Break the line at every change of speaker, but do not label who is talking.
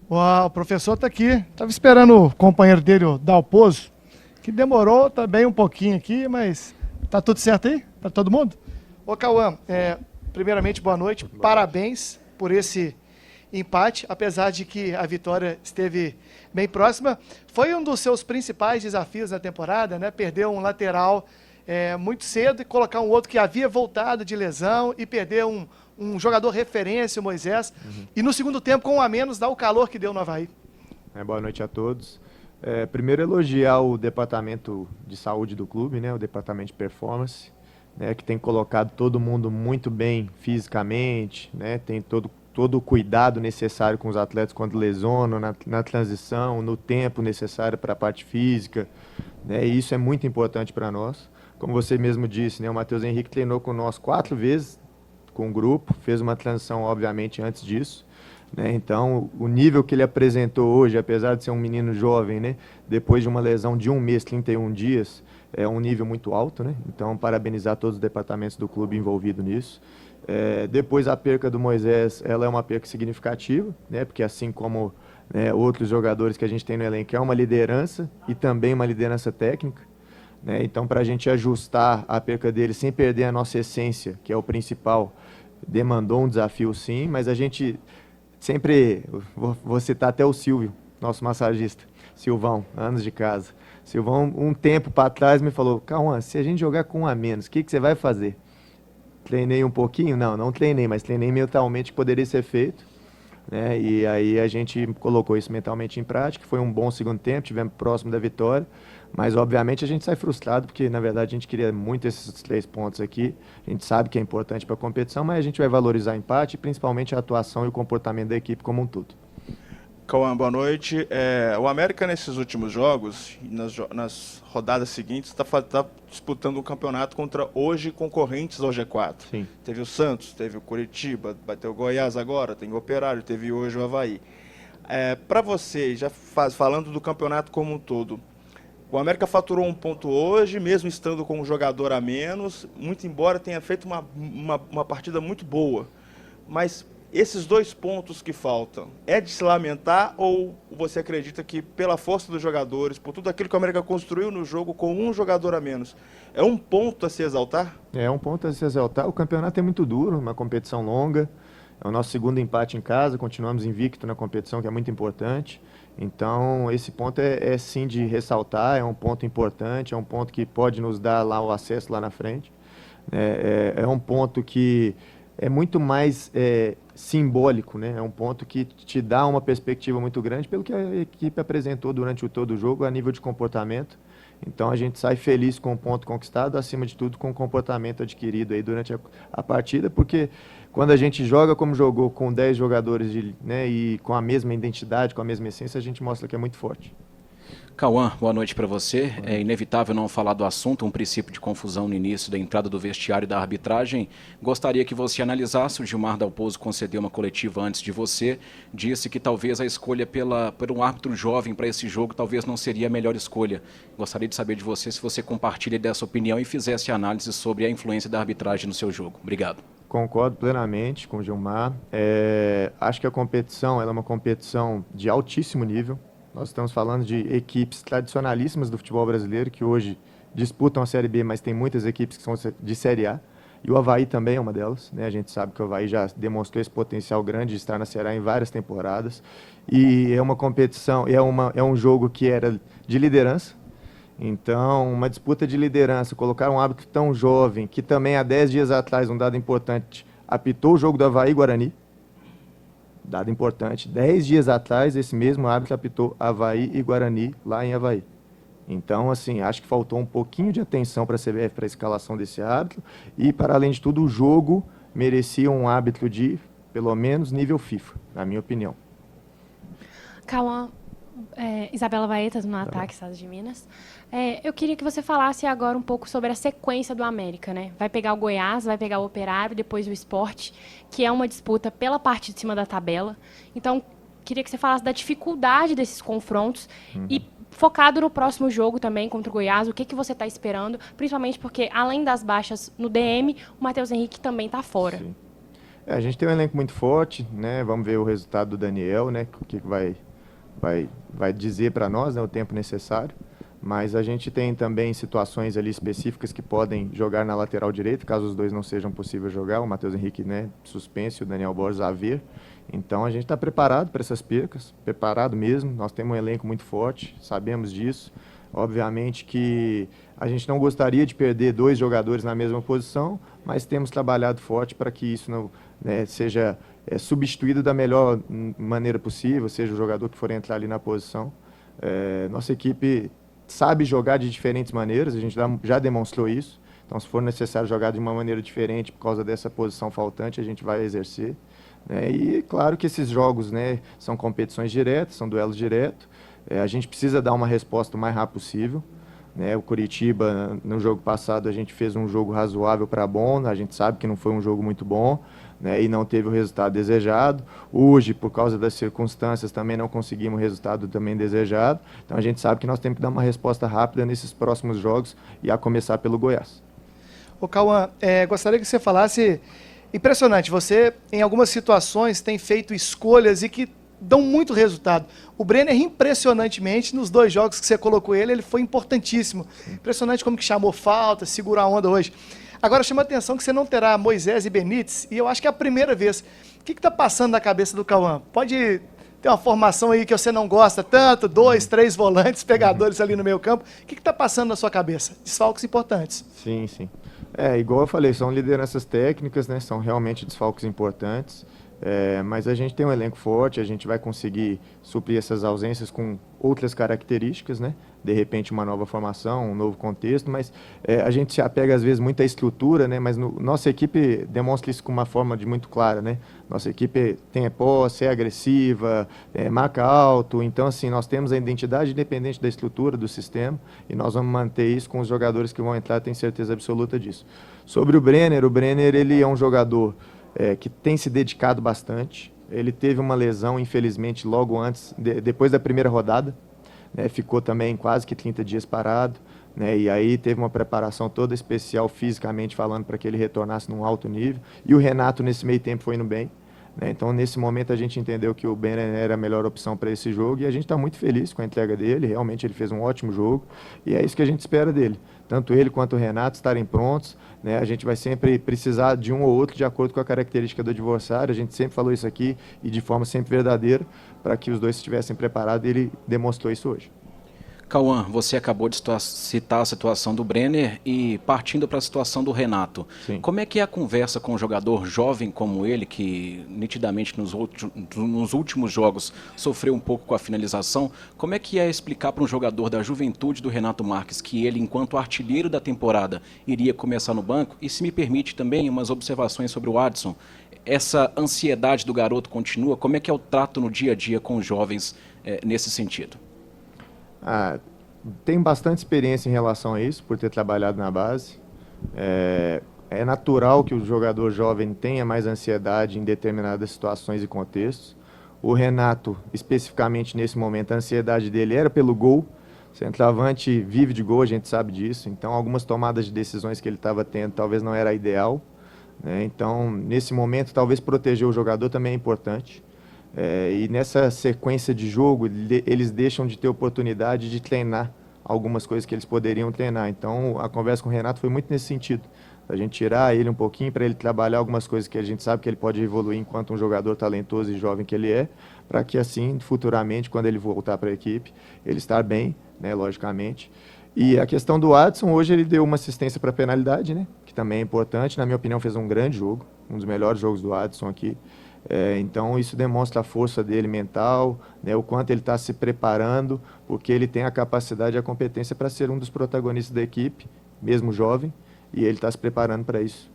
O professor está aqui. Estava esperando o companheiro dele, o Dalpozo, que demorou também um pouquinho aqui, mas tá tudo certo aí? Tá todo mundo? Ô, Cauã, primeiramente, boa noite. Parabéns por esse empate, apesar de que a vitória esteve bem próxima. Foi um dos seus principais desafios na temporada, né? Perder um lateral muito cedo e colocar um outro que havia voltado de lesão e perder um jogador referência, o Moisés. E no segundo tempo, com um a menos, dá o calor que deu no Avaí.
Boa noite a todos. Primeiro, elogiar o departamento de saúde do clube, né, o departamento de performance, né, que tem colocado todo mundo muito bem fisicamente, né, tem todo o cuidado necessário com os atletas quando lesionam, na transição, no tempo necessário para a parte física, né, e isso é muito importante para nós. Como você mesmo disse, né, o Matheus Henrique treinou com nós 4 vezes com o grupo, fez uma transição, obviamente, antes disso. Né? Então, o nível que ele apresentou hoje, apesar de ser um menino jovem, né, depois de uma lesão de 1 mês, 31 dias, é um nível muito alto. Né? Então, parabenizar todos os departamentos do clube envolvidos nisso. Depois, a perca do Moisés, ela é uma perca significativa, né, porque assim como outros jogadores que a gente tem no elenco, é uma liderança e também uma liderança técnica. Né? Então, para a gente ajustar a perca dele sem perder a nossa essência, que é o principal, demandou um desafio sim, mas a gente sempre, vou citar até o Silvio, nosso massagista, Silvão, anos de casa. Silvão, um tempo para trás, me falou: Cauã, se a gente jogar com um a menos, o que você vai fazer? Treinei um pouquinho? Não treinei, mas treinei mentalmente que poderia ser feito. Né? E aí a gente colocou isso mentalmente em prática, foi um bom segundo tempo, tivemos próximo da vitória, mas obviamente a gente sai frustrado, porque na verdade a gente queria muito esses 3 pontos aqui, a gente sabe que é importante para a competição, mas a gente vai valorizar o empate, principalmente a atuação e o comportamento da equipe como um todo.
Cauã, boa noite. O América, nesses últimos jogos, nas rodadas seguintes, está disputando um campeonato contra hoje concorrentes ao G4.
Sim.
Teve o Santos, teve o Curitiba, vai ter o Goiás agora, tem o Operário, teve hoje o Avaí. Para você, já falando do campeonato como um todo, o América faturou 1 ponto hoje, mesmo estando com um jogador a menos, muito embora tenha feito uma partida muito boa. Mas esses 2 pontos que faltam, é de se lamentar ou você acredita que pela força dos jogadores, por tudo aquilo que o América construiu no jogo com um jogador a menos, é um ponto a se exaltar?
É um ponto a se exaltar. O campeonato é muito duro, uma competição longa. É o nosso segundo empate em casa, continuamos invicto na competição, que é muito importante. Então, esse ponto é sim de ressaltar, é um ponto importante, é um ponto que pode nos dar lá o acesso lá na frente. É um ponto que é muito mais simbólico, né? É um ponto que te dá uma perspectiva muito grande pelo que a equipe apresentou durante todo o jogo a nível de comportamento. Então a gente sai feliz com o ponto conquistado, acima de tudo com o comportamento adquirido aí durante a partida, porque quando a gente joga como jogou com 10 jogadores né, e com a mesma identidade, com a mesma essência, a gente mostra que é muito forte.
Cauã, boa noite para você. É inevitável não falar do assunto, um princípio de confusão no início da entrada do vestiário e da arbitragem. Gostaria que você analisasse. O Gilmar Dalpozo concedeu uma coletiva antes de você, disse que talvez a escolha por um árbitro jovem para esse jogo talvez não seria a melhor escolha. Gostaria de saber de você se você compartilha dessa opinião e fizesse análise sobre a influência da arbitragem no seu jogo. Obrigado.
Concordo plenamente com o Gilmar. Acho que a competição ela é uma competição de altíssimo nível. Nós estamos falando de equipes tradicionalíssimas do futebol brasileiro, que hoje disputam a Série B, mas tem muitas equipes que são de Série A. E o Avaí também é uma delas. Né? A gente sabe que o Avaí já demonstrou esse potencial grande de estar na Série A em várias temporadas. E é uma competição, é um jogo que era de liderança. Então, uma disputa de liderança, colocar um árbitro tão jovem, que também há 10 dias atrás, um dado importante, apitou o jogo do Avaí e Guarani. Dado importante, 10 dias atrás, esse mesmo árbitro apitou Avaí e Guarani lá em Avaí. Então, assim, acho que faltou um pouquinho de atenção para a CBF para a escalação desse árbitro e, para além de tudo, o jogo merecia um árbitro de, pelo menos, nível FIFA, na minha opinião.
Cauã, Isabela Baetas, no Ataque, Estado de Minas. Eu queria que você falasse agora um pouco sobre a sequência do América, né? Vai pegar o Goiás, vai pegar o Operário, depois o Sport, que é uma disputa pela parte de cima da tabela. Então, queria que você falasse da dificuldade desses confrontos e focado no próximo jogo também contra o Goiás, o que você está esperando, principalmente porque, além das baixas no DM, o Matheus Henrique também está fora.
Sim. A gente tem um elenco muito forte, né? Vamos ver o resultado do Daniel, né? O que vai dizer para nós, né? O tempo necessário. Mas a gente tem também situações ali específicas que podem jogar na lateral direita, caso os dois não sejam possíveis jogar. O Matheus Henrique, né, suspenso, o Daniel Borges a ver. Então a gente está preparado para essas percas, preparado mesmo. Nós temos um elenco muito forte, sabemos disso. Obviamente que a gente não gostaria de perder 2 jogadores na mesma posição, mas temos trabalhado forte para que isso não, né, seja substituído da melhor maneira possível, seja o jogador que for entrar ali na posição. Nossa equipe sabe jogar de diferentes maneiras, a gente já demonstrou isso. Então, se for necessário jogar de uma maneira diferente por causa dessa posição faltante, a gente vai exercer. Né? E claro que esses jogos, né, são competições diretas, são duelos diretos. A gente precisa dar uma resposta o mais rápido possível. Né? O Coritiba, no jogo passado, a gente fez um jogo razoável para bom, a gente sabe que não foi um jogo muito bom, né? E não teve o resultado desejado. Hoje, por causa das circunstâncias, também não conseguimos o resultado também desejado. Então a gente sabe que nós temos que dar uma resposta rápida nesses próximos jogos e a começar pelo Goiás.
Ô Cauã, gostaria que você falasse, impressionante, você em algumas situações tem feito escolhas e que dão muito resultado. O Brenner, impressionantemente, nos 2 jogos que você colocou ele foi importantíssimo. Impressionante como que chamou falta, segurou a onda hoje. Agora chama a atenção que você não terá Moisés e Benítez, e eu acho que é a primeira vez. O que está passando na cabeça do Cauã? Pode ter uma formação aí que você não gosta tanto, 2, 3 volantes, pegadores ali no meio campo. O que está passando na sua cabeça? Desfalques importantes.
Sim, sim. Igual eu falei, são lideranças técnicas, né? São realmente desfalques importantes. Mas a gente tem um elenco forte, a gente vai conseguir suprir essas ausências com outras características, né? De repente uma nova formação, um novo contexto, mas a gente se apega às vezes muito à estrutura, né? Mas nossa equipe demonstra isso com uma forma muito clara, né? Nossa equipe tem posse, é agressiva, marca alto, então assim, nós temos a identidade independente da estrutura, do sistema, e nós vamos manter isso com os jogadores que vão entrar, tenho certeza absoluta disso. Sobre o Brenner ele é um jogador que tem se dedicado bastante. Ele teve uma lesão, infelizmente, logo antes, depois da primeira rodada, né? Ficou também quase que 30 dias parado, né? E aí teve uma preparação toda especial, fisicamente falando, para que ele retornasse num alto nível. E o Renato, nesse meio tempo, foi indo bem. Né? Então, nesse momento, a gente entendeu que o Brenner era a melhor opção para esse jogo e a gente está muito feliz com a entrega dele. Realmente, ele fez um ótimo jogo e é isso que a gente espera dele. Tanto ele quanto o Renato estarem prontos, né? A gente vai sempre precisar de um ou outro de acordo com a característica do adversário. A gente sempre falou isso aqui e de forma sempre verdadeira para que os dois estivessem preparados e ele demonstrou isso hoje.
Cauã, você acabou de citar a situação do Brenner e partindo para a situação do Renato.
Sim.
Como é que é a conversa com um jogador jovem como ele, que nitidamente nos últimos jogos sofreu um pouco com a finalização? Como é que é explicar para um jogador da juventude do Renato Marques que ele, enquanto artilheiro da temporada, iria começar no banco? E se me permite também umas observações sobre o Adson, essa ansiedade do garoto continua? Como é que é o trato no dia a dia com os jovens nesse sentido?
Tenho bastante experiência em relação a isso, por ter trabalhado na base. É natural que o jogador jovem tenha mais ansiedade em determinadas situações e contextos. O Renato, especificamente nesse momento, a ansiedade dele era pelo gol. Centroavante vive de gol, a gente sabe disso. Então, algumas tomadas de decisões que ele estava tendo talvez não era a ideal. Né? Então, nesse momento, talvez proteger o jogador também é importante. E nessa sequência de jogo, eles deixam de ter oportunidade de treinar algumas coisas que eles poderiam treinar. Então, a conversa com o Renato foi muito nesse sentido. A gente tirar ele um pouquinho para ele trabalhar algumas coisas que a gente sabe que ele pode evoluir enquanto um jogador talentoso e jovem que ele é, para que assim, futuramente, quando ele voltar para a equipe, ele estar bem, né, logicamente. E a questão do Adson, hoje ele deu uma assistência para penalidade, né, que também é importante. Na minha opinião, fez um grande jogo, um dos melhores jogos do Adson aqui. Então isso demonstra a força dele mental, né, o quanto ele está se preparando, porque ele tem a capacidade e a competência para ser um dos protagonistas da equipe, mesmo jovem, e ele está se preparando para isso.